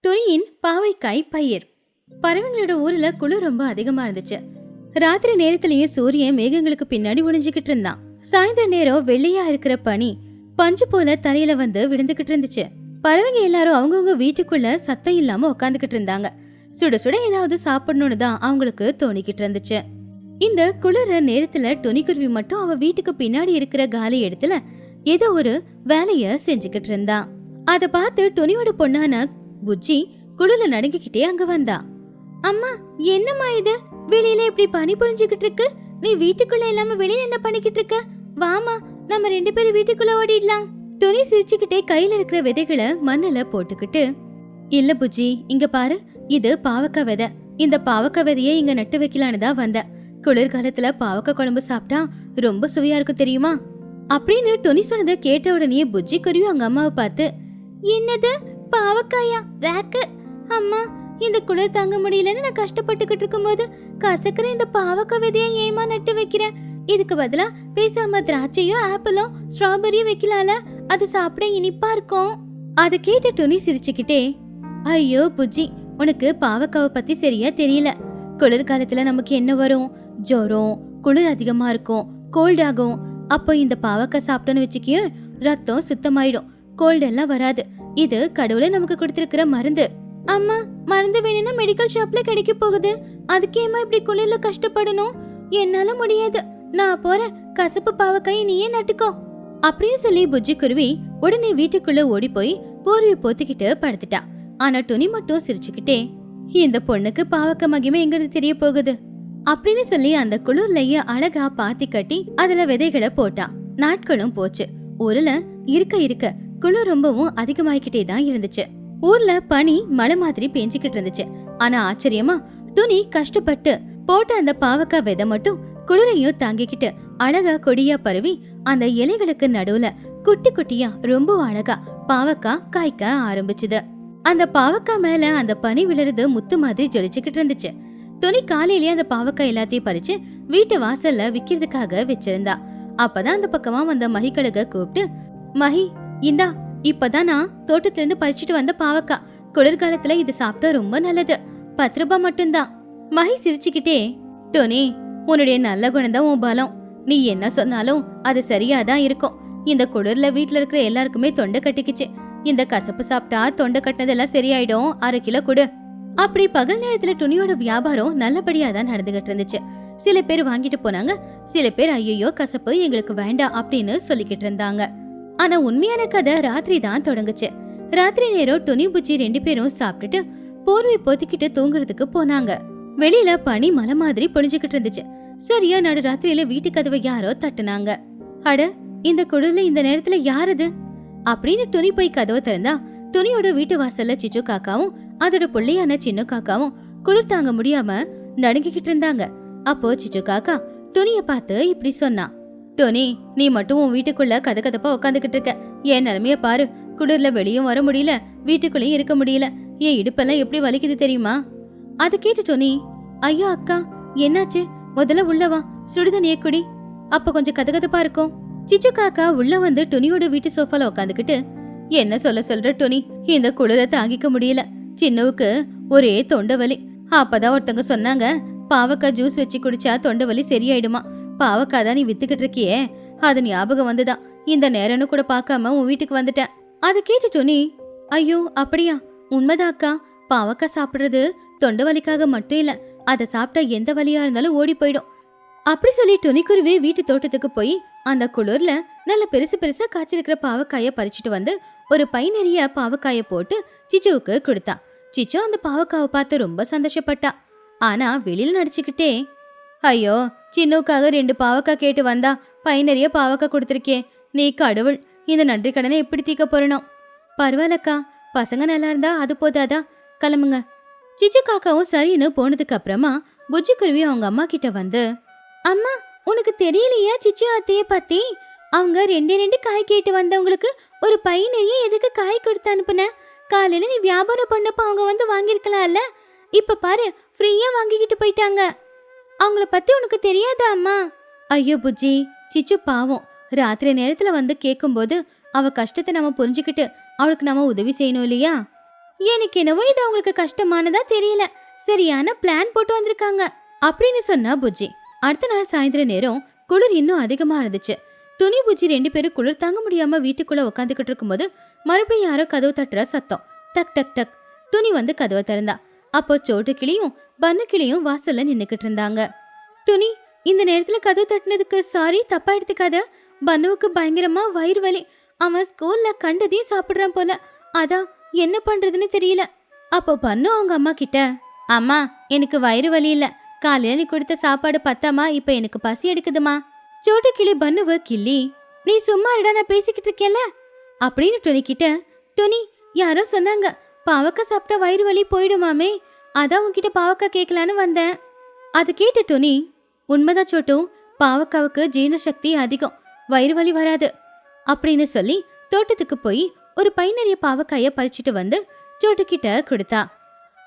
துணியின் பாவைக்காய் பயிர். பறவைங்களோட ஊர்ல குளிர் ரொம்ப அதிகமா இருந்துச்சு. ராத்திரி நேரத்திலயும் சூரியன் மேகங்களுக்கு பின்னாடி ஒளிஞ்சுக்கிட்டு இருந்தான். சாயந்தர நேரம் வெள்ளையா இருக்கிற பனி பஞ்சு போல தரையில வந்து விழுந்துகிட்டு இருந்துச்சு. பறவைங்க எல்லாரும் அவங்கவுங்க வீட்டுக்குள்ள சத்தம் இல்லாம உட்காந்துக்கிட்டு இருந்தாங்க. சுட சுட ஏதாவது சாப்பிடணும்னு தான் அவங்களுக்கு தோணிக்கிட்டு இருந்துச்சு. இந்த குளிர நேரத்துல துணிக்குருவி மட்டும் அவ வீட்டுக்கு பின்னாடி இருக்கிற காலி இடத்துல ஏதோ ஒரு வேலைய செஞ்சுக்கிட்டு இருந்தான். அத பார்த்து துணியோட பொண்ணான புஜ்ஜி குளிர நடுங்கிக்கிட்டே அங்க வந்தா. அம்மா, என்னம்மா இது? வெளியில இப்படி பனி பொழிஞ்சுக்கிட்டு இருக்கு. நீ வீட்டுக்குள்ள இல்லாம வெளியில என்ன பண்ணிக்கிட்டு இருக்க? வாமா, நம்ம 2 பேரும் வீட்டுக்குள்ள ஓடிடலாம். துணி சிரிச்சுக்கிட்டே கையில இருக்கிற விதைகளை மண்ணுல போட்டுக்கிட்டு, இல்ல புஜ்ஜி, இங்க பாரு, இது பாவக்காய் விதை. இந்த பாவக்காய் விதையை இங்க நட்டு வைக்கலான்னு தான் வந்த. குளிர்காலத்துல பாவக்காய் குழம்பு சாப்பிட்டா ரொம்ப சுவையா இருக்கும் தெரியுமா அப்படின்னு துணி சொன்னதை கேட்ட உடனே புஜ்ஜி குருவி அவங்க அம்மாவை பார்த்து, என்னது பாவக்காயா? ராக்கு அம்மா, இந்த குளிர் தாங்க முடியலன்னு நான் கஷ்டப்பட்டுக்கிட்டு இருக்கும்போது கசக்கிற இந்த பாவக்காய் விதையை ஏமா நட்டு வைக்கிறேன்? இதுக்கு பதிலா பேசாம திராட்சையோ ஆப்பிளோ ஸ்ட்ராபெரியோ வைக்கலால, அது சாப்பிட இனிப்பா இருக்கும். அதை கேட்ட துணி சிரிச்சுக்கிட்டே, ஐயோ புஜ்ஜி, உனக்கு பாவக்காவை பத்தி சரியா தெரியல. குளிர்காலத்துல நமக்கு என்ன வரும்? ஜுரம், குளிர் அதிகமா இருக்கும், கோல்ட் ஆகும். அப்போ இந்த பாவக்காய் சாப்பிட்டோன்னு வச்சுக்கிய ரத்தம் சுத்தமாயிடும், கோல்டு எல்லாம் வராது. இது கடவுளே நமக்கு கொடுத்திருக்கிற மருந்து. அம்மா, மருந்து வேணும்னா மெடிக்கல் ஷாப்ல கிடைக்க போகுது. அதுக்கேமா இப்படி குளிர்ல கஷ்டப்படணும்? என்னால முடியாது, நான் போறேன். கசப்பு பாவக்காயை நீயே நட்டுக்கோ அப்படின்னு சொல்லி புஜ்ஜி குருவி உடனே வீட்டுக்குள்ள ஓடி போய் போர்வையை போத்திக்கிட்டு படுத்துட்டா. ஆனா துணி மட்டும் சிரிச்சுக்கிட்டே, இந்த பொண்ணுக்கு பாவக்காய் மகிமை எங்கிருந்து தெரிய போகுது அப்படின்னு சொல்லி அந்த குளிர்லயே அழகா பாத்தி கட்டி அதுல விதைகளை போட்டா. நாட்களும் போச்சு. ஊர்ல இருக்க இருக்க குளிர் ரொம்பவும் அதிகமாயிக்கிட்டே தான் இருந்துச்சு. ஊர்ல பனி மழை மாதிரி பெஞ்சுக்கிட்டு இருந்துச்சு. ஆனா ஆச்சரியமா துணி கஷ்டப்பட்டு போட்ட அந்த பாவக்காய் விதை மட்டும் குளிரையும் தாங்கிக்கிட்டு அழகா கொடியா பரவி அந்த இலைகளுக்கு நடுவுல குட்டி குட்டியா ரொம்ப அழகா பாவக்காய் காய்க்க ஆரம்பிச்சுது. அந்த பாவக்காய் மேல அந்த பனி விழுறது முத்து மாதிரி ஜொலிச்சுக்கிட்டு இருந்துச்சு. துணி காலையிலேயே அந்த பாவக்காய் எல்லாத்தையும் பறிச்சு வீட்டு வாசல்ல விக்கிறதுக்காக வச்சிருந்தா. அப்பதான் அந்த பக்கமா வந்த மகிக்கழுக கூப்பிட்டு, மகி, இந்தா, இப்பதான் நான் தோட்டத்துல இருந்து பறிச்சுட்டு வந்த பாவக்காய். குளிர்காலத்துல இது சாப்பிட்டா ரொம்ப நல்லது. 10 ரூபாய் மட்டும்தான். மகி சிரிச்சுக்கிட்டே, டோனி, உன்னுடைய நல்ல குணம்தான் உன் பலம். நீ என்ன சொன்னாலும் அது சரியாதான் இருக்கும். இந்த குளிர்ல வீட்டுல இருக்கிற எல்லாருக்குமே தொண்டை கட்டிக்குச்சு. இந்த கசப்பு சாப்பிட்டா தொண்டை கட்டினதெல்லாம் சரியாயிடும். 1/2 கிலோ கொடு. அப்படி பகல் நேரத்துல துணியோட வியாபாரம் நல்லபடியா தான் நடந்துகிட்டு இருந்துச்சு. சில பேர் வாங்கிட்டு போனாங்க, சில பேர் ஐயோ கசப்பு எங்களுக்கு வேண்டாம் அப்படின்னு சொல்லிக்கிட்டு இருந்தாங்க. ஆனா உண்மையான கதை ராத்திரி தான் தொடங்குச்சு. ராத்திரி நேரம் துணி புஜ்ஜி 2 பேரும் சாப்பிட்டுட்டு போர்வை போத்திக்கிட்டு தூங்குறதுக்கு போனாங்க. வெளியில பனி மலை மாதிரி பொழிஞ்சுக்கிட்டு இருந்துச்சு. சரியா நடு ராத்திரியில வீட்டு கதவை யாரோ தட்டுனாங்க. அட, இந்த குளிர்ல இந்த நேரத்துல யாரது அப்படின்னு துணி போய் கதவை திறந்தா துணியோட வீட்டு வாசல்ல சிச்சு காக்காவும் அதோட பிள்ளையான சின்ன காக்காவும் குளிர் தாங்க முடியாம நடுங்கிக்கிட்டு இருந்தாங்க. அப்போ சிச்சு காக்கா துணிய பார்த்து இப்படி சொன்னா, டோனி, நீ மட்டும் உன் வீட்டுக்குள்ள கதகதப்பா உட்காந்துக்கிட்டு இருக்க. என் நிலைமைய பாரு. குளிர்ல வெளியும் வர முடியல, வீட்டுக்குள்ளேயும் இருக்க முடியல. என் இடுப்பெல்லாம் எப்படி வலிக்குது தெரியுமா? அது கேட்டு டோனி, ஐயா அக்கா, என்னாச்சு? முதல்ல உள்ளவா, சுடுதண்ணிய குடி, அப்ப கொஞ்சம் கதகதப்பா இருக்கும். சிச்சு காக்கா உள்ள வந்து துணியோட வீட்டு சோஃபால உட்காந்துக்கிட்டு, என்ன சொல்ற டோனி, இந்த குளிர தாங்கிக்க முடியல. சின்னவுக்கு ஒரே தொண்டை வலி. அப்பதான் ஒருத்தங்க சொன்னாங்க, பாவக்காய் ஜூஸ் வச்சு குடிச்சா தொண்டை வலி சரியாயிடுமா. பாவக்காய் தான் நீ வித்துக்கிட்டு இருக்கியே, அது ஞாபகம் வந்துதான் இந்த நேரம்னு கூட பார்க்காம உன் வீட்டுக்கு வந்துட்டேன். அது கேட்டு டோனி, ஐயோ அப்படியா? உண்மைதான் அக்கா, பாவக்காய் சாப்பிடுறது தொண்டை வலிக்காக மட்டும் இல்ல, அதை சாப்பிட்டா எந்த வலியா இருந்தாலும் ஓடி போயிடும். அப்படி சொல்லி துணிக்குருவி வீட்டு தோட்டத்துக்கு போய் அந்த குளிர்ல நல்ல பெருசு பெருசா காய்ச்சிருக்கிற பாவக்காய பறிச்சுட்டு வந்து ஒரு பை நிறைய பாவக்காய போட்டு சிச்சுவுக்கு கொடுத்தா. சிச்சு அந்த பாவக்காவை பார்த்து ரொம்ப சந்தோஷப்பட்டா. ஆனா வெளியில நடிச்சுக்கிட்டே, ஐயோ, சின்னுக்காக 2 பாவக்காய் கேட்டு வந்தா பை நிறைய பாவக்காய் கொடுத்துருக்கே, நீ கடவுள், இந்த நன்றி கடனை எப்படி தீக்க போறணும்? பரவாயில்லக்கா, பசங்க நல்லா இருந்தா அது போதாதா, கிளம்புங்க. சிச்சு காக்காவும் சரின்னு போனதுக்கு அப்புறமா புஜ்ஜி குருவி அவங்க அம்மா கிட்ட வந்து, அம்மா, உனக்கு தெரியலையா சிச்சு அத்தைய பத்தி? அவங்க 2 காய் கேட்டு வந்தவங்களுக்கு ஒரு பை நிறைய எதுக்கு காய் கொடுத்து அனுப்புன? காலையில நீ வியாபாரம் பண்ணப்ப அவங்க வந்து வாங்கிருக்கலாம்ல. இப்ப பாரு, ஃப்ரீயா வாங்கிக்கிட்டு போயிட்டாங்க. அவங்கள பத்தி உனக்கு தெரியாதா அம்மா? ஐயோ புஜ்ஜி, சிச்சு பாவம். ராத்திரி நேரத்துல வந்து கேட்கும்போது அவ கஷ்டத்தை நம்ம புரிஞ்சுக்கிட்டு அவளுக்கு நம்ம உதவி செய்யணும் இல்லையா? எனக்கு என்னவோ இது அவங்களுக்கு கஷ்டமானதா தெரியல, சரியான பிளான் போட்டு வந்திருக்காங்க அப்படின்னு சொன்னா புஜ்ஜி. அடுத்த நாள் சாயந்தர நேரம் குளிர் இன்னும் அதிகமா இருந்துச்சு. துணி புஜ்ஜி 2 பேரும் குளிர் தாங்க முடியாம வீட்டுக்குள்ள உட்காந்துக்கிட்டு இருக்கும்போது மறுபடியும் யாரோ கதவு தட்டுற சத்தம். டக் டக் டக். துணி வந்து கதவை திறந்தா. அப்போ சோட்டு கிளியும் பன்னு கிளியும் வாசல்ல நின்னுக்கிட்டு இருந்தாங்க. துணி, இந்த நேரத்துல கதவு தட்டினதுக்கு சாரி, தப்பா எடுத்துக்காத. பன்னுவுக்கு பயங்கரமா வயிறு வலி. அவன் ஸ்கூல்ல கண்டதையும் சாப்பிடுறான் போல, அதான் என்ன பண்றதுன்னு தெரியல. அப்போ பன்னு அவங்க அம்மா கிட்ட, அம்மா எனக்கு வயிறு வலி இல்ல, காலையில நீ கொடுத்த சாப்பாடு பத்தாமா, இப்ப எனக்கு பசி எடுக்குதுமா. சோட்டு கிளி பன்னுவ கிள்ளி, நீ சும்மா இருடா, நான் பேசிக்கிட்டு இருக்கேன்ல அப்படின்னு துணி கிட்ட. துணி, யாரோ சொன்னாங்க பாவக்கா சாப்பிட்டா வயிறு வலி போயிடுமாமே, அதான் உன்கிட்ட பாவக்கா கேட்கலான்னு வந்தேன். அது கேட்ட துணி, உண்மைதான் சோட்டு, பாவக்காவுக்கு ஜீரண சக்தி அதிகம், வயிறு வலி வராது அப்படின்னு சொல்லி தோட்டத்துக்கு போய் ஒரு பை நிறைய பாவக்காய பறிச்சுட்டு வந்து சோட்டு கிட்ட கொடுத்தா.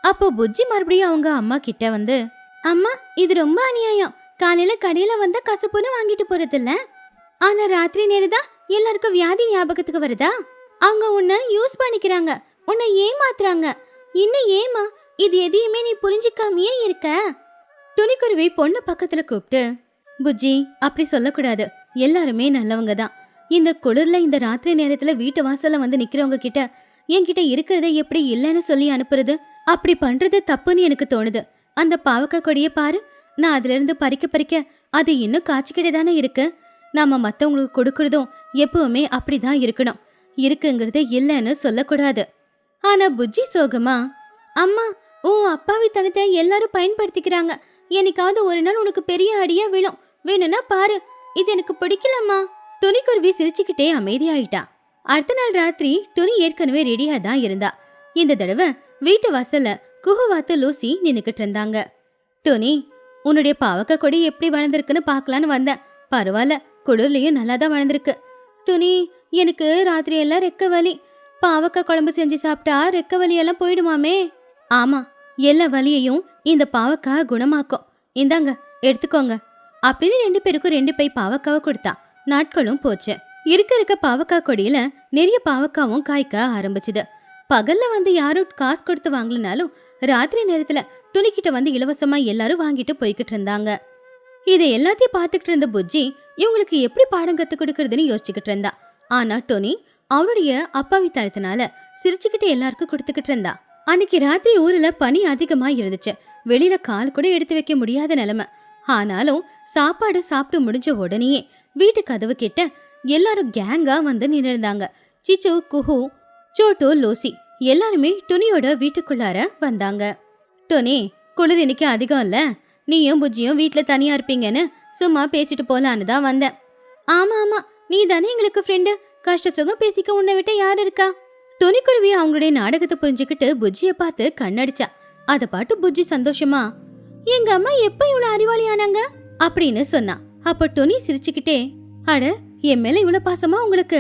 அப்போ புஜ்ஜி மறுபடியும் அவங்க அம்மா கிட்ட வந்து, அம்மா இது ரொம்ப அநியாயம், காலையில கடையில வந்தா கசப்புன்னு வாங்கிட்டு போறதில்ல, ஆனா ராத்திரி நேரம்தான் எல்லாருக்கும் வியாதி ஞாபகத்துக்கு வருதா? அவங்க உன்னை யூஸ் பண்ணிக்கிறாங்க, உன்னை ஏமாத்துறாங்க. இன்னும் ஏமா இது எதையுமே நீ புரிஞ்சுக்காமையே இருக்க. துணிக்குருவி பொண்ணு பக்கத்துல கூப்பிட்டு, புஜ்ஜி அப்படி சொல்லக்கூடாது, எல்லாருமே நல்லவங்க தான். இந்த குளிர்ல இந்த ராத்திரி நேரத்துல வீட்டு வாசல்ல வந்து நிக்கிறவங்க கிட்ட என்கிட்ட இருக்கிறத எப்படி இல்லைன்னு சொல்லி அனுப்புறது? அப்படி பண்றது தப்புன்னு எனக்கு தோணுது. அந்த பாவக்காய் கொடியை பாரு, நான் அதுல இருந்து பறிக்க பறிக்க அது இன்னும் காய்ச்சிக்கிட்டே தானே இருக்கு. நாம மத்தவங்களுக்கு கொடுக்கறதும் எப்பவுமே அப்படிதான் இருக்கணும், இருக்குங்கிறது இல்லைன்னு சொல்லக்கூடாது. ஆனா புஜ்ஜி சோகமா, அம்மா உன் அப்பாவித்தனத்தை எல்லாரும் பயன்படுத்திக்கிறாங்க, என்னைக்காவது ஒரு நாள் உனக்கு பெரிய அடியா விழும், வேணும்னா பாரு, இது எனக்கு பிடிக்கலம்மா. துணிக்குருவி சிரிச்சுக்கிட்டே அமைதியாயிட்டா. அடுத்த நாள் ராத்திரி துணி ஏற்கனவே ரெடியா தான் இருந்தா. இந்த தடவை வீட்டு வாசல்ல குஹுவாத்து லூசி நின்னுக்கிட்டு இருந்தாங்க. துணி, உன்னுடைய பாவக்காய் கொடி எப்படி வளர்ந்துருக்குன்னு பாக்கலான்னு வந்தேன், பரவாயில்ல, குளிர்லயும் நல்லா தான் வளர்ந்துருக்கு. துணி, எனக்கு ராத்திரி எல்லாம் ரெக்க வலி, பாவக்காய் குழம்பு செஞ்சு சாப்பிட்டா ரெக்க வலியெல்லாம் போயிடுமாமே. ஆமா, எல்லா வலியையும் இந்த பாவக்காய் குணமாக்கும், இந்தாங்க எடுத்துக்கோங்க அப்படின்னு 2 பேருக்கும் 2 பை பாவக்காவை கொடுத்தா. நாட்களும் போச்சு. இருக்க பாவக்காய் கொடியில நிறைய பாவக்காவும் காய்க்க ஆரம்பிச்சுது. பகல்ல வந்து யாரும் காசு கொடுத்து வாங்கலனாலும் ராத்திரி நேரத்துல துணிக்கிட்ட வந்து இலவசமா எல்லாரும் வாங்கிட்டு போய்கிட்டு இருந்தாங்க. இதை எல்லாத்தையும் பார்த்துக்கிட்டு இருந்த புஜ்ஜி இவங்களுக்கு எப்படி பாடம் கத்து கொடுக்கறதுன்னு யோசிச்சுக்கிட்டு இருந்தா. ஆனா டோனி அவளுடைய அப்பாவித்தனத்தினால சிரிச்சுக்கிட்டு எல்லாருக்கும் கொடுத்துக்கிட்டு இருந்தா. அன்னைக்கு ராத்திரி ஊர்ல பனி அதிகமா இருந்துச்சு. வெளியில கால் கூட எடுத்து வைக்க முடியாத நிலைமை. ஆனாலும் சாப்பாடு சாப்பிட்டு முடிஞ்ச உடனேயே வீட்டு கதவு கிட்ட எல்லாரும் கேங்கா வந்து நின்னுருந்தாங்க. சிச்சு, குஹு, சோட்டு, லூசி எல்லாருமே துணியோட வீட்டுக்குள்ளார வந்தாங்க. டோனி, குளிர் இன்னைக்கு அதிகம் இல்ல, நீயும் புஜ்ஜியும் வீட்டுல தனியா இருப்பீங்கன்னு சும்மா பேசிட்டு போலான்னு தான் வந்தேன். ஆமா ஆமா, நீ தானே எங்களுக்கு ஃப்ரெண்டு, கஷ்ட சுகம் பேசிக்க உன்னை விட்ட யாரு இருக்கா? துணிக்குருவி அவங்களுடைய நாடகத்தை புரிஞ்சுக்கிட்டு புஜ்ஜிய பார்த்து கண்ணடிச்சா. அத பாட்டு புஜ்ஜி சந்தோஷமா, எங்க அம்மா எப்ப இவ்வளவு அறிவாளியானாங்க அப்படின்னு சொன்னா. அப்ப துணி சிரிச்சுக்கிட்டே, அட என் மேல இவ்வளவு பாசமா உங்களுக்கு?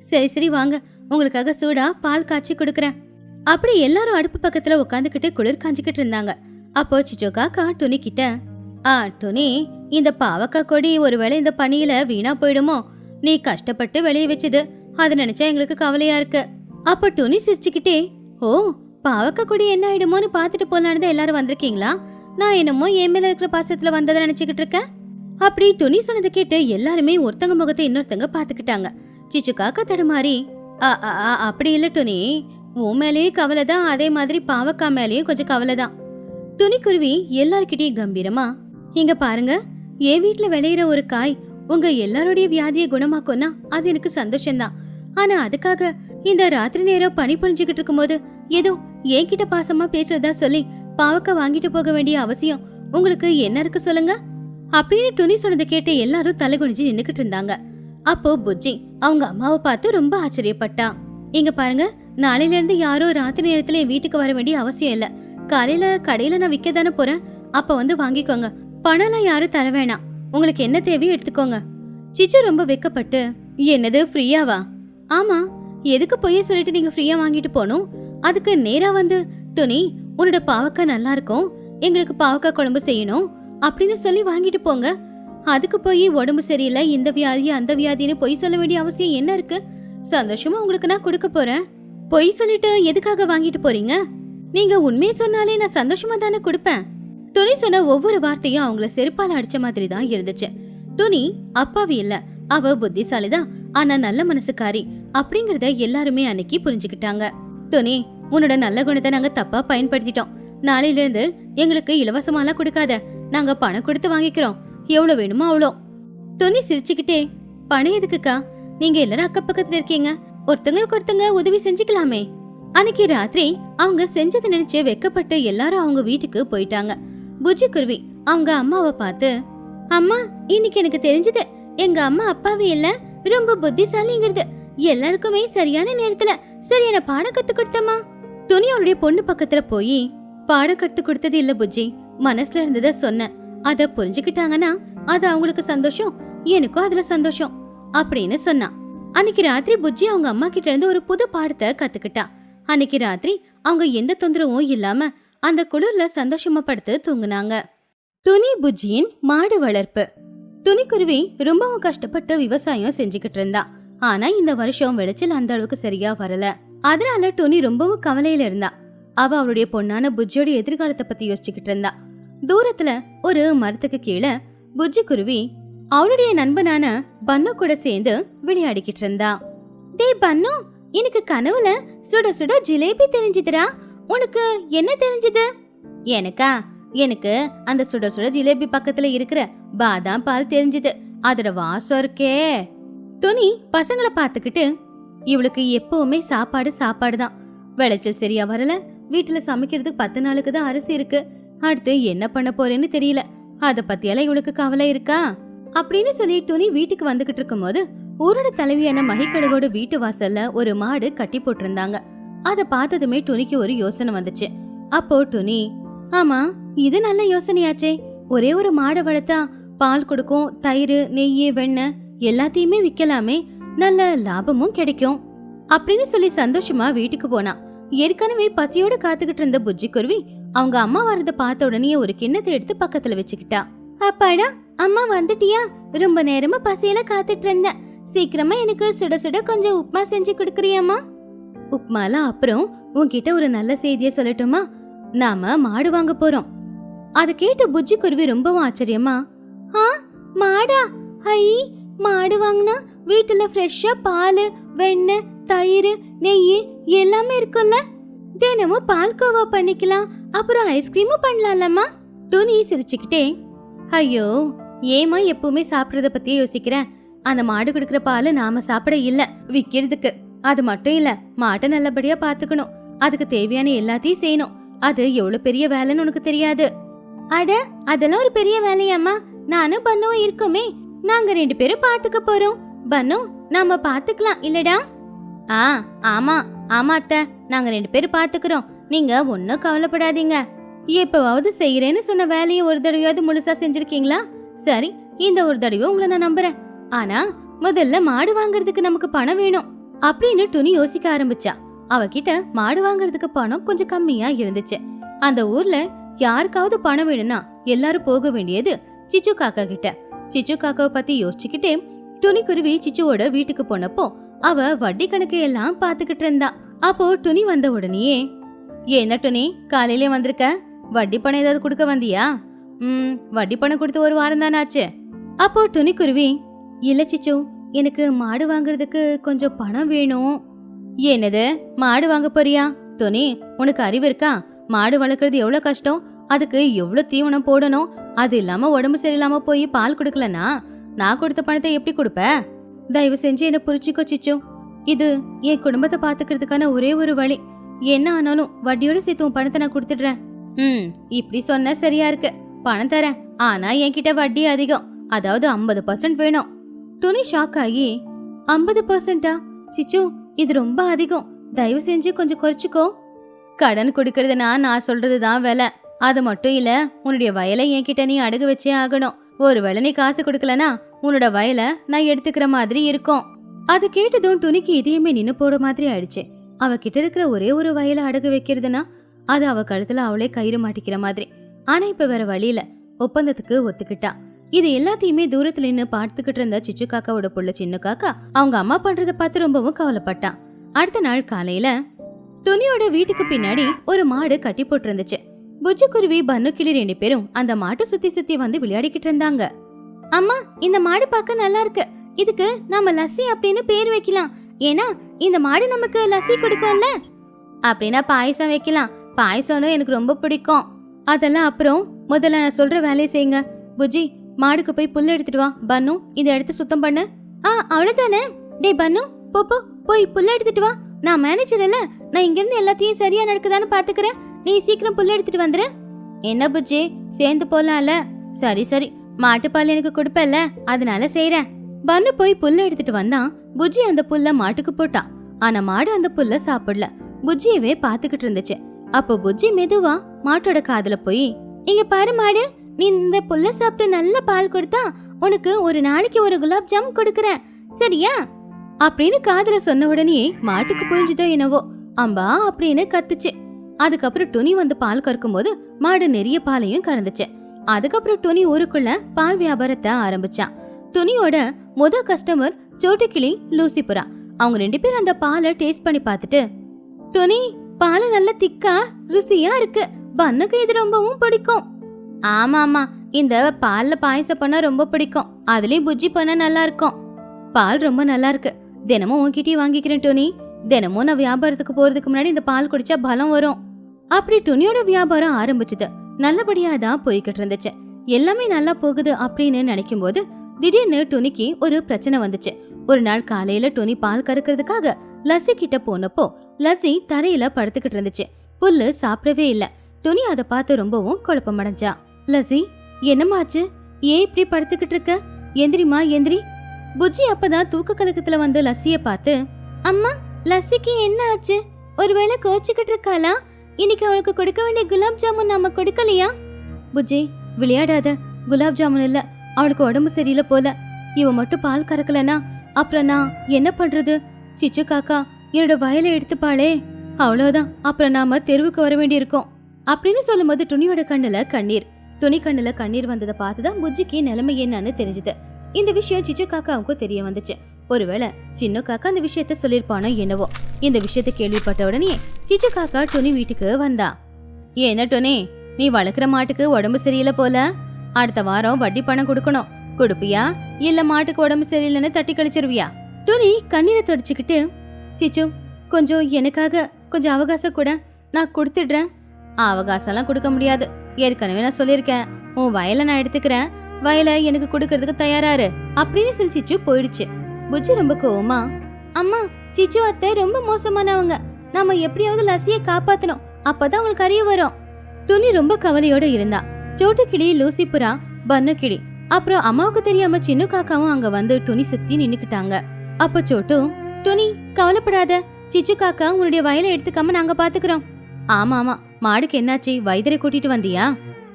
சரி சரி வாங்க, உங்களுக்காக சூடா பால் காய்ச்சி கொடுக்கறேன். அப்படி எல்லாரும் அடுப்பு பக்கத்துல உட்காந்துக்கிட்டு குளிர் காஞ்சிக்கிட்டு இருந்தாங்க. அப்போ சிச்சோ காக்கா துணி கிட்ட, துணி, இந்த பாவக்காய் கொடி ஒருவேளை இந்த பனியில வீணா போயிடுமோ? நீ கஷ்டப்பட்டு வெளியே வச்சது, அதை நினைச்சா எங்களுக்கு கவலையா இருக்கு. அப்ப துணி சிரிச்சுக்கிட்டே, ஓ பாவக்காய் கொடி என்ன ஆயிடுமோன்னு பாத்துட்டு போலான்னு எல்லாரும் வந்திருக்கீங்களா? நான் என்னமோ என் மேல இருக்கிற பாசத்துல வந்ததை நினைச்சுக்கிட்டு இருக்கேன். அப்படி துணி சொன்னதை கேட்டு எல்லாருமே ஒருத்தங்க முகத்தை இன்னொருத்தங்க பாத்துக்கிட்டாங்க. சிச்சு காக்கா தடுமாறி, அப்படி இல்ல துணி, உன் மேலேயும் கவலை தான், அதே மாதிரி பாவக்காய் மேலேயும் கொஞ்சம் கவலை தான். துணிக்குருவி எல்லார்கிட்டயும் கம்பீரமா, இங்க பாருங்க, என் வீட்டுல விளையிற ஒரு காய் உங்க எல்லாருடைய வியாதியை குணமாக்கும்னா அது எனக்கு சந்தோஷம்தான். ஆனா அதுக்காக இந்த ராத்திரி நேரம் பனி பொழிஞ்சுக்கிட்டு இருக்கும் போது ஏதோ என்கிட்ட பாசமா பேசுறதா சொல்லி பாவக்காய் வாங்கிட்டு போக வேண்டிய அவசியம் உங்களுக்கு என்ன இருக்கு சொல்லுங்க அப்படின்னு துணி சொன்னதை கேட்டு எல்லாரும் தலைகுனிஞ்சு நின்னுக்கிட்டு இருந்தாங்க. அப்போ புஜ்ஜி அவங்க அம்மாவை பார்த்து ரொம்ப ஆச்சரியப்பட்டா. இங்க பாருங்க, நாளையில இருந்து யாரோ ராத்திரி நேரத்துல என் வீட்டுக்கு வர வேண்டிய அவசியம் இல்ல. காலையில கடையில நான் விற்க தானே போறேன், அப்ப வந்து வாங்கிக்கோங்க. பணம்லாம் யாரும் தர வேணாம், உங்களுக்கு என்ன தேவையோ எடுத்துக்கோங்க. சிச்சு ரொம்ப வெக்கப்பட்டு, என்னது ஃப்ரீயாவா? ஆமா, எதுக்கு பொய்ய சொல்லிட்டு நீங்க ஃப்ரீயா வாங்கிட்டு போகணும்? அதுக்கு நேரா வந்து துணி, உன்னோட பாவக்காய் நல்லா இருக்கும், எங்களுக்கு பாவக்காய் குழம்பு செய்யணும் அப்படின்னு சொல்லி வாங்கிட்டு போங்க. அதுக்கு போய் உடம்பு சரியில்லை, இந்த வியாதி அந்த வியாதின்னு பொய் சொல்ல வேண்டிய அவசியம் என்ன இருக்கு? சந்தோஷமா உங்களுக்கு நான் கொடுக்க போறேன், பொய் சொல்லிட்டு எதுக்காக வாங்கிட்டு போறீங்க? நீங்க உண்மையை சொன்னாலே நான் சந்தோஷமா தானே கொடுப்பேன். துணி சொன்ன ஒவ்வொரு வார்த்தையும் அவங்கள செருப்பால அடிச்ச மாதிரி தான் இருந்துச்சு. துணி அப்பாவி இல்ல, அவ புத்திசாலிதான், ஆனா நல்ல மனசுக்காரி அப்படிங்கறத எல்லாருமே அன்னைக்கு புரிஞ்சுக்கிட்டாங்க. துணி, உன்னோட நல்ல குணத்தை நாங்க தப்பா பயன்படுத்திட்டோம். நாளையில இருந்து எங்களுக்கு இலவசமாலாம் கொடுக்காத, நாங்க பணம் கொடுத்து வாங்கிக்கிறோம், எவ்வளவு வேணுமோ அவ்வளோ. துணி சிரிச்சுக்கிட்டே, பணம் எதுக்குக்கா? நீங்க எல்லாரும் அக்க பக்கத்துல இருக்கீங்க, ஒருத்தங்களுக்கு ஒருத்தங்க உதவி செஞ்சுக்கலாமே. அன்னைக்கு ராத்திரி அவங்க செஞ்சதை நினைச்சு வெக்கப்பட்டு எல்லாரும் அவங்க வீட்டுக்கு போயிட்டாங்க. புஜ்ஜி குருவி அவங்க அம்மாவை பார்த்து, அம்மா, இன்னைக்கு எனக்கு தெரிஞ்சது எங்க அம்மா அப்பாவே இல்ல, ரொம்ப புத்திசாலிங்கிறது. எல்லாருக்குமே சரியான நேரத்துல சரியான பாடம் கத்து கொடுத்தம்மா. துணி அவளுடைய பொண்ணு பக்கத்துல போய், பாடம் கத்து கொடுத்தது இல்ல புஜ்ஜி, மனசுல இருந்தத சொன்னேன். அத புரிஞ்சுக்கிட்டாங்கன்னா அது அவங்களுக்கு சந்தோஷம், எனக்கும் அதுல சந்தோஷம் அப்படின்னு சொன்னா. அன்னைக்கு ராத்திரி புஜ்ஜி அவங்க அம்மா கிட்ட இருந்து ஒரு புது பாடத்தை கத்துக்கிட்டா. அன்னைக்கு ராத்திரி அவங்க எந்த தொந்தரவும் இல்லாம அந்த குளிர்ல சந்தோஷமா படுத்து தூங்குனாங்க. துணி புஜ்ஜியின் மாடு வளர்ப்பு. துணிக்குருவி ரொம்பவும் கஷ்டப்பட்டு விவசாயம் செஞ்சுக்கிட்டு இருந்தா. ஆனா இந்த வருஷம் விளைச்சல் அந்த அளவுக்கு சரியா வரல. அதனால துணி ரொம்பவும் கவலையில இருந்தா. அவ அவளுடைய பொண்ணான புஜ்ஜியோட எதிர்காலத்தை பத்தி யோசிச்சுக்கிட்டு இருந்தா. தூரத்துல ஒரு மரத்துக்கு கீழே புஜ்ஜி குருவி அவளுடைய நண்பனான பன்னு கூட சேர்ந்து விளையாடிக்கிட்டு இருந்தா. டேய் பன்னு, எனக்கு கனவுல சுட சுட ஜிலேபி தெரிஞ்சுதுடா. உனக்கு என்ன தெரிஞ்சது? எனக்கா? எனக்கு அந்த சுட சுட ஜிலேபி பக்கத்துல இருக்கிற பாதாம் பால் தெரிஞ்சது. அதோட வாசம் இருக்கே. துணி பசங்களை பாத்துக்கிட்டு, இவளுக்கு எப்பவுமே சாப்பாடு சாப்பாடுதான். விளைச்சல் சரியா வரல, வீட்டுல சமைக்கிறதுக்கு 10 நாளுக்கு தான் அரிசி இருக்கு. அடுத்து என்ன பண்ண போறேன்னு தெரியல. அத பத்தியெல்லாம் இவளுக்கு கவலை இருக்கா அப்படின்னு சொல்லி துணி வீட்டுக்கு வந்துகிட்டு இருக்கும் போது ஊரோட தலைவியான மகிக்கடகோட வீட்டு வாசல்ல ஒரு மாடு கட்டி போட்டிருந்தாங்க. அத பார்த்ததுமே துணிக்கு ஒரு யோசனை வந்துச்சு. அப்போ துணி, ஆமா, இது நல்ல யோசனையாச்சே. ஒரே ஒரு மாடை வளர்த்தா பால் கொடுக்கும், தயிர், நெய், வெண்ணெய் எல்லாத்தையுமே விக்கலாமே, நல்ல லாபமும் கிடைக்கும் அப்படின்னு சொல்லி சந்தோஷமா வீட்டுக்கு போனா. ஏற்கனவே பசியோட காத்துக்கிட்டு இருந்த புஜ்ஜி குருவி அவங்க அம்மா வரத பார்த்த உடனே ஒரு கிண்ணத்தை எடுத்து பக்கத்துல வச்சுக்கிட்டா. அப்பாடா, அம்மா வந்துட்டியா? ரொம்ப நேரமா பசியில காத்துட்டு இருந்தேன். சீக்கிரமா எனக்கு சுட சுட கொஞ்சம் உப்மா செஞ்சு கொடுக்கறியாமா? உப்மால அப்புறம் உன்கிட்ட ஒரு நல்ல செய்திய சொல்லட்டுமா? நாம மாடு வாங்க போறோம். அத கேட்டு புஜ்ஜி குருவி ரொம்பவும் ஆச்சரியமா, ஆ, மாடா? ஹை, மாடு வாங்கினா வீட்டுல ஃப்ரெஷ்ஷா பால், வெண்ணெய், தயிர், நெய் எல்லாமே இருக்கும்ல. தினமும் பால்கோவா பண்ணிக்கலாம், அப்புறம் ஐஸ்கிரீமும் பண்ணலாம்லம்மா. துணி சிரிச்சுக்கிட்டே, ஐயோ, ஏமா எப்பவுமே சாப்பிடறத பத்தி யோசிக்கிறேன்? அந்த மாடு குடுக்கற பால் நாம சாப்பிட இல்ல, விக்கிறதுக்கு. அது மட்டும் இல்ல, மாட்டை நல்லபடியா பாத்துக்கணும், அதுக்கு தேவையான எல்லாத்தையும் செய்யணும். அது எவ்வளவு பெரிய வேலைன்னு உனக்கு தெரியாது. அட, அதெல்லாம் ஒரு பெரிய வேலையாம்மா. நானும் பன்னுவும் இருக்கோமே, நாங்க 2 பேரும் பாத்துக்க போறோம். பன்னு, நாம பாத்துக்கலாம் இல்லடா? ஆமா ஆமா அத்தை, நாங்க 2 பேரும் பாத்துக்கிறோம், நீங்க ஒன்னும் கவலைப்படாதீங்க. எப்பவாவது செய்யறேன்னு சொன்ன வேலையை ஒரு தடவையாவது முழுசா செஞ்சிருக்கீங்களா? சரி, இந்த ஒரு தடவை உங்களை நான் நம்புறேன். ஆனா முதல்ல மாடு வாங்குறதுக்கு நமக்கு பணம் வேணும் அப்படின்னு துணி யோசிக்க ஆரம்பிச்சா. அவகிட்ட மாடு வாங்குறதுக்கு பணம் கொஞ்சம் கம்மியா இருந்துச்சு. அந்த ஊர்ல யாருக்காவது பணம் வேணும்னா எல்லாரும் போக வேண்டியது சிச்சு காக்கா கிட்ட. சிச்சு காக்காவை பத்தி யோசிச்சுக்கிட்டே துணிக்குருவி சிச்சுவோட வீட்டுக்கு போனப்போ அவ வட்டி கணக்கு எல்லாம் பாத்துக்கிட்டு இருந்தா. அப்போ துணி வந்த உடனே, என்ன துணி, காலையிலே வந்திருக்க? வட்டி பணம் ஏதாவது கொடுக்க வந்தியா? வட்டி பணம் கொடுத்து 1 வாரம் தானே ஆச்சு. அப்போ துணிக்குருவி, இல்ல சிச்சு, எனக்கு மாடு வாங்குறதுக்கு கொஞ்சம் பணம் வேணும். என்னது, மாடு வாங்க போறியா? துணி, உனக்கு அறிவு இருக்கா? மாடு வளர்க்கறது எவ்வளவு கஷ்டம், அதுக்கு எவ்வளவு தீவனம் போடணும், அது இல்லாம உடம்பு சரியில்லாம போய் பால் கொடுக்கலனா நான் கொடுத்த பணத்தை எப்படி கொடுப்ப? தயவு செஞ்சு என்ன புரிச்சுக்கோ சிச்சு, இது என் குடும்பத்தை பாத்துக்கிறதுக்கான ஒரே ஒரு வழி. என்ன ஆனாலும் வட்டியோட சேர்த்து உன் பணத்தை நான் கொடுத்துடுறேன். இப்படி சொன்ன சரியா இருக்கு, பணம் தரேன், ஆனா என்கிட்ட வட்டி அதிகம், அதாவது 50% வேணும். துணி ஷாக் ஆகி, 50%? சிச்சு, இது ரொம்ப அதிகம், தயவு செஞ்சு கொஞ்சம் குறைச்சிக்கோ. கடன் கொடுக்கறதுனா நான் சொல்றதுதான் விலை. அது மட்டும் இல்ல, உன்னுடைய வயலை என்கிட்ட நீ அடகு வச்சே ஆகணும். ஒருவேளை நீ காசு கொடுக்கலனா உன்னோட வயலை நான் எடுத்துக்கிற மாதிரி இருக்கும். அது கேட்டதும் துணிக்கு இதயமே நின்னு போட மாதிரி ஆயிடுச்சு. அவகிட்ட இருக்கிற ஒரே ஒரு வயலை அடகு வைக்கிறதுனா அது அவ கழுத்துல அவளே கயிறு மாட்டிக்கிற மாதிரி. ஆனா இப்ப வேற வழியில ஒப்பந்தத்துக்கு ஒத்துக்கிட்டா. இது எல்லாத்தையுமே தூரத்துல நின்னு பார்த்துக்கிட்டு இருந்த சிச்சு காக்காவோட புள்ள சின்ன காக்கா அவங்க அம்மா பண்றத பார்த்து ரொம்பவும் கவலைப்பட்டான். அடுத்த நாள் காலையில, துணியோட வீட்டுக்கு பின்னாடி ஒரு மாடு கட்டி போட்டு இருந்துச்சு. புஜ்ஜி குருவி பன்னு கிளி 2 பேரும் அந்த மாட்டை சுத்தி சுத்தி வந்து விளையாடிக்கிட்டு இருந்தாங்க. அம்மா, இந்த மாடு பார்க்க நல்லா இருக்கு. இதுக்கு நாம லஸ்ஸி அப்படின்னு பேர் வைக்கலாம். ஏன்னா இந்த மாடு நமக்கு லஸ்ஸி கொடுக்கும்ல. அப்படின்னா பாயசம் வைக்கலாம். பாயசம்னு எனக்கு ரொம்ப பிடிக்கும். அதெல்லாம் அப்புறம், முதல்ல நான் சொல்ற வேலையை செய்யுங்க. புஜ்ஜி, மாடுக்கு போய் புல் எடுத்துட்டு வா. பன்னு, இதை எடுத்து சுத்தம் பண்ணு. அவ்வளவுதானே? டேய் பன்னு, போ போய் புல் எடுத்துட்டு வா. நான் மேனேஜர் இல்ல, நான் இங்க இருந்து எல்லாத்தையும் சரியா நடக்குதான்னு பாத்துக்கிறேன். நீ சீக்கிரம் புல் எடுத்துட்டு வந்துரு. என்ன புஜ்ஜி, சேர்ந்து போலாம்ல? சரி சரி, மாட்டுப்பால் எனக்கு கொடுப்பல்ல, அதனால செய்யறேன். பன்னு போய் புல்ல எடுத்துட்டு வந்தான். புஜ்ஜி அந்த புல்ல மாட்டுக்கு போட்டான். ஆனா மாடு அந்த புல்ல சாப்பிடல. புஜ்ஜியவே பாத்துக்கிட்டு இருந்துச்சு. அப்போ புஜ்ஜி மெதுவா மாட்டோட காதுல போய், இங்க பாரு மாடு, நீ இந்த புல்ல சாப்பிட்டு நல்ல பால் கொடுத்தா உனக்கு ஒரு நாளைக்கு ஒரு குலாப் ஜாம் கொடுக்கறேன், சரியா? அப்படின்னு காதுல சொன்ன உடனே மாட்டுக்கு புரிஞ்சுதோ என்னவோ, அம்பா அப்படின்னு கத்துச்சு. அதுக்கப்புறம் துணி வந்து பால் கறக்கும் போது மாடு நிறைய பாலையும் கறந்துச்சு. அதுக்கப்புறம் துணி ஊருக்குள்ள பால் வியாபாரத்தை ஆரம்பிச்சான். துணியோட முத கஸ்டமர் சோட்டுக்கிளி, லூசிபுரா. அவங்க 2 பேரும் அந்த பாலை டேஸ்ட் பண்ணி பார்த்துட்டு, துணி, பால் நல்ல திக்கா ருசியா இருக்கு. பன்னுக்கு இது ரொம்பவும் பிடிக்கும். ஆமா, இந்த பால்ல பாயசம் பண்ணா ரொம்ப பிடிக்கும். அதுலயும் புஜ்ஜி பண்ணா நல்லா இருக்கும். பால் ரொம்ப நல்லா இருக்கு. தினமும் உன்கிட்டயே வாங்கிக்கிறேன் டோனி. தினமும் நான் வியாபாரத்துக்கு போறதுக்கு முன்னாடி இந்த பால் குடிச்சா பலம் வரும். அப்படி துணியோட வியாபாரம் ஆரம்பிச்சது. நல்லபடியா தான் போய்கிட்டு இருந்துச்சு. எல்லாமே நல்லா போகுது அப்படின்னு நினைக்கும் போது திடீர்னு துணிக்கு ஒரு பிரச்சனை வந்துச்சு. ஒரு நாள் காலையில துணி பால் கறக்கிறதுக்காக லஸ்ஸி கிட்ட போனப்போ லஸ்ஸி தரையில படுத்துக்கிட்டு இருந்துச்சு. புல்லு சாப்பிடவே இல்ல. துணி அதை பார்த்து ரொம்பவும் குழப்பமடைஞ்சா. லஸ்ஸி, என்னமாச்சு? ஏன் இப்படி படுத்துக்கிட்டு இருக்க? எந்திரிமா, எந்திரி. புஜ்ஜி அப்பதான் தூக்க கலக்கத்துல வந்து லஸ்ஸிய பார்த்து, அம்மா, லஸ்ஸிக்கு என்ன ஆச்சு? ஒருவேளை கோச்சிக்கிட்டு இருக்காளா? இன்னைக்கு அவளுக்கு கொடுக்க வேண்டிய குலாப் ஜாமுன் நாம கொடுக்கலையா? புஜ்ஜி, விளையாடாத. குலாப் ஜாமுன் இல்ல, அவளுக்கு உடம்பு சரியில்லை போல. இவ மட்டும் பால் கறக்கலனா அப்புறம் நான் என்ன பண்றது? சிச்சு காக்கா என்னோட வயலை எடுத்துப்பாளே, அவ்வளவுதான். அப்புறம் நாம தெருவுக்கு வர வேண்டியிருக்கோம் அப்படின்னு சொல்லும் போது துணியோட கண்ணுல கண்ணீர். துணி கண்ணுல கண்ணீர் வந்ததை பார்த்துதான் புஜ்ஜிக்கு நிலைமை என்னன்னு தெரிஞ்சுது. இந்த விஷயம் சிச்சு காக்காவுக்கும் தெரிய வந்துச்சு. ஒருவேளை சின்ன காக்கா அந்த விஷயத்த சொல்லிருப்பானோ என்னவோ. இந்த விஷயத்த கேள்விப்பட்ட உடனே சிச்சு காக்கா துணி வீட்டுக்கு வந்தா. என்ன துணி, நீ வளர்க்குற மாட்டுக்கு உடம்பு சரியில்லை போல. அடுத்த வாரம் வட்டி பணம் கொடுக்கணும். கொடுப்பியா இல்ல மாட்டுக்கு உடம்பு சரியில்லைன்னு தட்டி கழிச்சிருவியா? துணி கண்ணீரை தொடச்சுக்கிட்டு, சிச்சு, கொஞ்சம் எனக்காக கொஞ்சம் அவகாசம் கூட, நான் கொடுத்துடுறேன். அவகாசம்லாம் கொடுக்க முடியாது. ஏற்கனவே நான் சொல்லியிருக்கேன், உன் வயலை நான் எடுத்துக்கிறேன். வயலை எனக்கு கொடுக்கறதுக்கு தயாராரு அப்படின்னு சொல்லி சிச்சு போயிடுச்சு. புஜ்ஜி ரொம்ப கோவமா, அம்மா, சிச்சு அத்தை ரொம்ப மோசமானவங்க. நாம எப்படியாவது லஸ்ஸியை காப்பாத்தணும். அப்பதான் அவங்களுக்கு அறிய வரும். துணி ரொம்ப கவலையோட இருந்தா. சோட்டுக்கிளி, லூசிபுரா, பன்னு கிளி, அப்புறம் அம்மாவுக்கு தெரியாம சின்ன காக்காவும் அங்க வந்து துணி சுத்தி நின்னுக்கிட்டாங்க. அப்ப சோட்டு, துணி கவலைப்படாத, சிச்சு காக்கா உன்னுடைய வயலை எடுத்துக்காம நாங்க பாத்துக்கிறோம். ஆமா, மாடுக்கு என்னாச்சு? வைத்தியரை கூட்டிட்டு வந்தியா?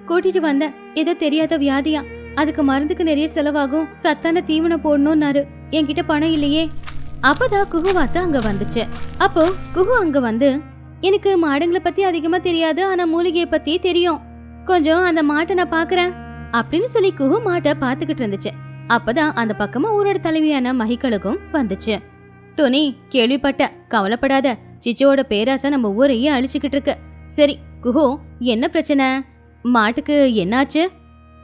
கூட்டிட்டு வந்த. ஏதோ தெரியாத வியாதியா, அதுக்கு மருந்துக்கு நிறைய செலவாகும். சத்தான தீவனம் போடணும்னாரு. என்கிட்ட பணம் இல்லையே. அப்பதான் குஹுவாத்தா அங்க வந்துச்சு. அப்போ குஹு அங்க வந்து, எனக்கு மாடுங்களை பத்தி அதிகமா தெரியாது, ஆனா மூலிகையை பத்தி தெரியும். கொஞ்சம் அந்த மாட்டை நான் பாக்குறேன் அப்படின்னு சொல்லி குஹு மாட்டை பாத்துக்கிட்டு இருந்துச்சு. அப்பதான் அந்த பக்கமா ஊரோட தலைவியான மகிக்கழுகும் வந்துச்சு. டோனி, கேள்விப்பட்ட, கவலைப்படாத. சிச்சுவோட பேராசை நம்ம ஊரையே அழிச்சுக்கிட்டு இருக்கு. சரி குஹு, என்ன பிரச்சனை? மாட்டுக்கு என்னாச்சு?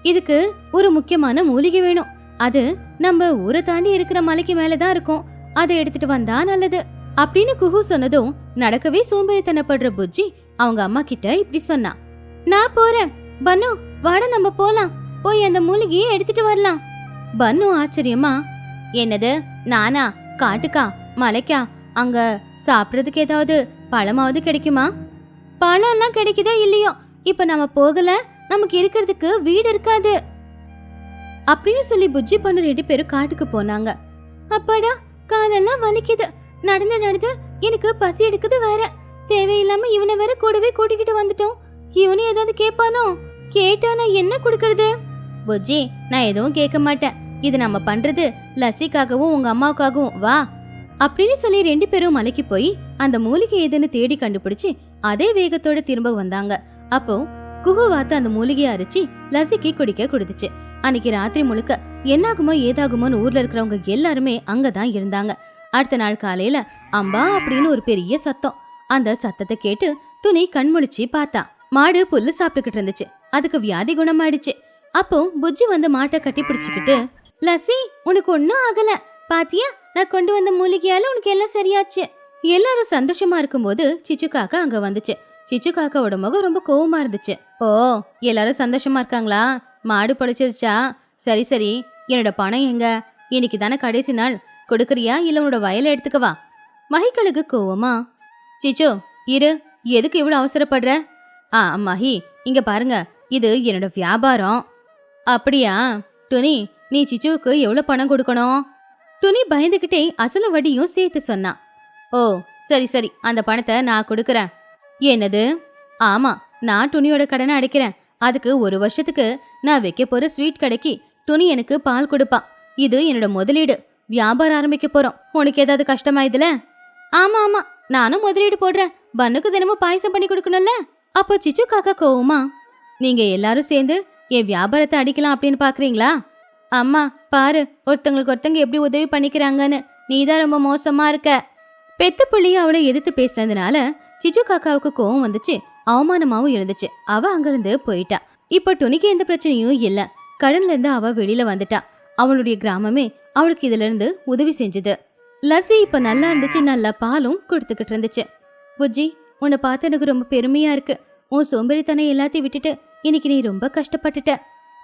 இதுக்கு ஒரு முக்கியமான மூலிகை வேணும். அது நம்ம ஊரை தாண்டி இருக்கிற மலைக்கு மேலதான் இருக்கும். அதை எடுத்துட்டு வந்தா நல்லது அப்படின்னு குஹு சொன்னதும் நடக்கவே சோம்பேறித்தனப்படுற புஜ்ஜி அவங்க அம்மா கிட்ட இப்படி சொன்னா. நான் போறேன். பன்னு, வாட நம்ம போலாம். போய் அந்த மூலிகையை எடுத்துட்டு வரலாம். பன்னு ஆச்சரியமா, என்னது, நானா? காட்டுக்கா, மலைக்கா? அங்க சாப்பிடறதுக்கு ஏதாவது பழமாவது கிடைக்குமா? பழம் எல்லாம் கிடைக்குதோ இல்லையோ, இப்ப நம்ம போகல, நமக்கு இருக்கிறதுக்கு வீடு இருக்காது அப்படின்னு சொல்லி புஜ்ஜி பண்ண 2 பேரும் காட்டுக்கு போனாங்க. அப்பாடா, காலெல்லாம் வலிக்குது. நடந்து நடந்து எனக்கு பசி எடுக்குது வேற. தேவையில்லாம இவனை வேற கூடவே கூட்டிக்கிட்டு வந்துட்டோம். இவனு ஏதாவது கேட்பானோ? கேட்டா நான் என்ன கொடுக்கறது? புஜ்ஜி, நான் எதுவும் கேட்க மாட்டேன். இது நம்ம பண்றது லஸ்ஸிக்காகவும் உங்க அம்மாவுக்காகவும், வா அப்படின்னு சொல்லி 2 பேரும் மலைக்கு போய் அந்த மூலிகை எதுன்னு தேடி கண்டுபிடிச்சு அதே வேகத்தோட திரும்ப வந்தாங்க. அப்போ குஹுவாத்து அந்த மூலிகையை அரைச்சி லஸ்ஸிக்கு குடிக்க கொடுத்துச்சு. அன்னைக்கு ராத்திரி முழுக்க என்னாகுமோ ஏதாகுமோன்னு ஊர்ல இருக்கிறவங்க எல்லாருமே அங்கதான் இருந்தாங்க. அடுத்த நாள் காலையில அம்பா அப்படின்னு ஒரு பெரிய சத்தம். அந்த சத்தத்தை கேட்டு துணி கண்முழிச்சு பார்த்தா. மாடு புல்லு சாப்பிட்டுக்கிட்டு இருந்துச்சு. அதுக்கு வியாதி குணமாயிடுச்சு. அப்போ புஜ்ஜி வந்து மாட்டை கட்டி பிடிச்சுக்கிட்டு, லஸ்ஸி உனக்கு ஒன்னும் ஆகல பாத்தியா, நான் கொண்டு வந்த மூலிகையால உனக்கு எல்லாம் சரியாச்சு. எல்லாரும் சந்தோஷமா இருக்கும்போது சிச்சு காக்கா அங்க வந்துச்சு. சிச்சு காக்காவோட முகம் ரொம்ப கோவமா இருந்துச்சு. ஓ, எல்லாரும் சந்தோஷமா இருக்காங்களா? மாடு பொழைச்சிருச்சா? சரி சரி, என்னோட பணம் எங்க? இன்னைக்கு தானே கடைசி நாள், கொடுக்கறியா இல்ல உன்னோட வயலை எடுத்துக்கவா? மஹிகளுக்கு கோவமா, சிச்சு இரு, எதுக்கு இவ்வளவு அவசரப்படுற? மஹி, இங்க பாருங்க, இது என்னோட வியாபாரம். அப்படியா? துணி, நீ சிச்சுவுக்கு எவ்வளவு பணம் கொடுக்கணும்? துணி பயந்துகிட்டே அசலும் வட்டியும் சேர்த்து சொன்னா. ஓ சரி சரி, அந்த பணத்தை நான் கொடுக்கறேன். என்னது? ஆமா, நான் துணியோட கடனை அடைக்கிறேன். அதுக்கு 1 வருஷத்துக்கு நான் வைக்க போற ஸ்வீட் கடைக்கு துணி எனக்கு பால் கொடுப்பா. இது என்னோட முதலீடு. வியாபாரம் ஆரம்பிக்க போறோம். உனக்கு ஏதாவது கஷ்டமா இதுல? ஆமா ஆமா, நானும் முதலீடு போடுறேன். பன்னுக்கு தினமும் பாயசம் பண்ணி கொடுக்கணும்ல. அப்போ சிச்சு காக்கா கோவமா, நீங்க எல்லாரும் சேர்ந்து என் வியாபாரத்தை அடிக்கலாம் அப்படின்னு பாக்குறீங்களா? அம்மா பாரு, ஒருத்தங்களுக்கு ஒருத்தங்க எப்படி உதவி பண்ணிக்கிறாங்கன்னு. நீதான் ரொம்ப மோசமா இருக்க. பெத்த புள்ளிய அவளை எதிர்த்து பேசினதுனால சிச்சு காக்காவுக்கு கோவம் வந்துச்சு. அவமானமாவும் இருந்துச்சு. அவ அங்கிருந்து போயிட்டா. இப்ப துணிக்கு எந்த பிரச்சனையும் இல்ல. கடன்ல இருந்து அவ வெளியில வந்துட்டா. அவளுடைய கிராமமே அவளுக்கு இதுல இருந்து உதவி செஞ்சது. லஸ்ஸி இப்ப நல்லா இருந்துச்சு. நல்ல பாலும் கொடுத்துக்கிட்டு இருந்துச்சு. புஜ்ஜி, உன்னை பார்த்து எனக்கு ரொம்ப பெருமையா இருக்கு. உன் சோம்பேறித்தனம் எல்லாத்தையும் விட்டுட்டு இன்னைக்கு நீ ரொம்ப கஷ்டப்பட்டுட்ட.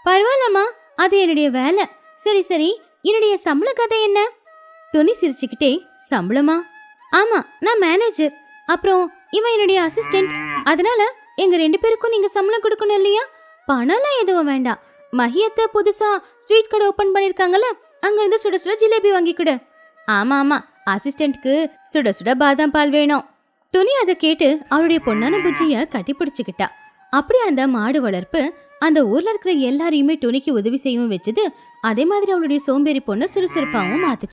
பரவாயில்லம்மா, அது என்னுடைய வேலை. சரி சரி, என்னுடைய சம்பள கதை என்ன? துணி சிரிச்சுக்கிட்டே, சம்பளமா? ஆமா, நான் மேனேஜர். அப்புறம் இவன் என்னுடைய அசிஸ்டன்ட். அதனால எங்க 2 பேருக்கும் நீங்க சம்பளம் கொடுக்கணும் இல்லையா? பணம்லாம் எதுவும் வேண்டாம். மஹியத்தை புதுசா ஸ்வீட் கடை ஓபன் பண்ணிருக்காங்கல்ல, அங்க இருந்து சுட சுட ஜிலேபி வாங்கி கொடு. ஆமா ஆமா, அசிஸ்டன்ட்க்கு சுட சுட பாதாம் பால் வேணும். துணி அதை கேட்டு அவளுடைய பொண்ணான புஜ்ஜிய கட்டி பிடிச்சுக்கிட்டா. அப்படி அந்த மாடு வளர்ப்பு அந்த ஊர்ல இருக்கிற எல்லாரையுமே துணிக்கு உதவி செய்யவும் வச்சது. அதே மாதிரி அவளுடைய சோம்பேறி பொண்ணு சுறுசுறுப்பாவும் மாத்துச்சு.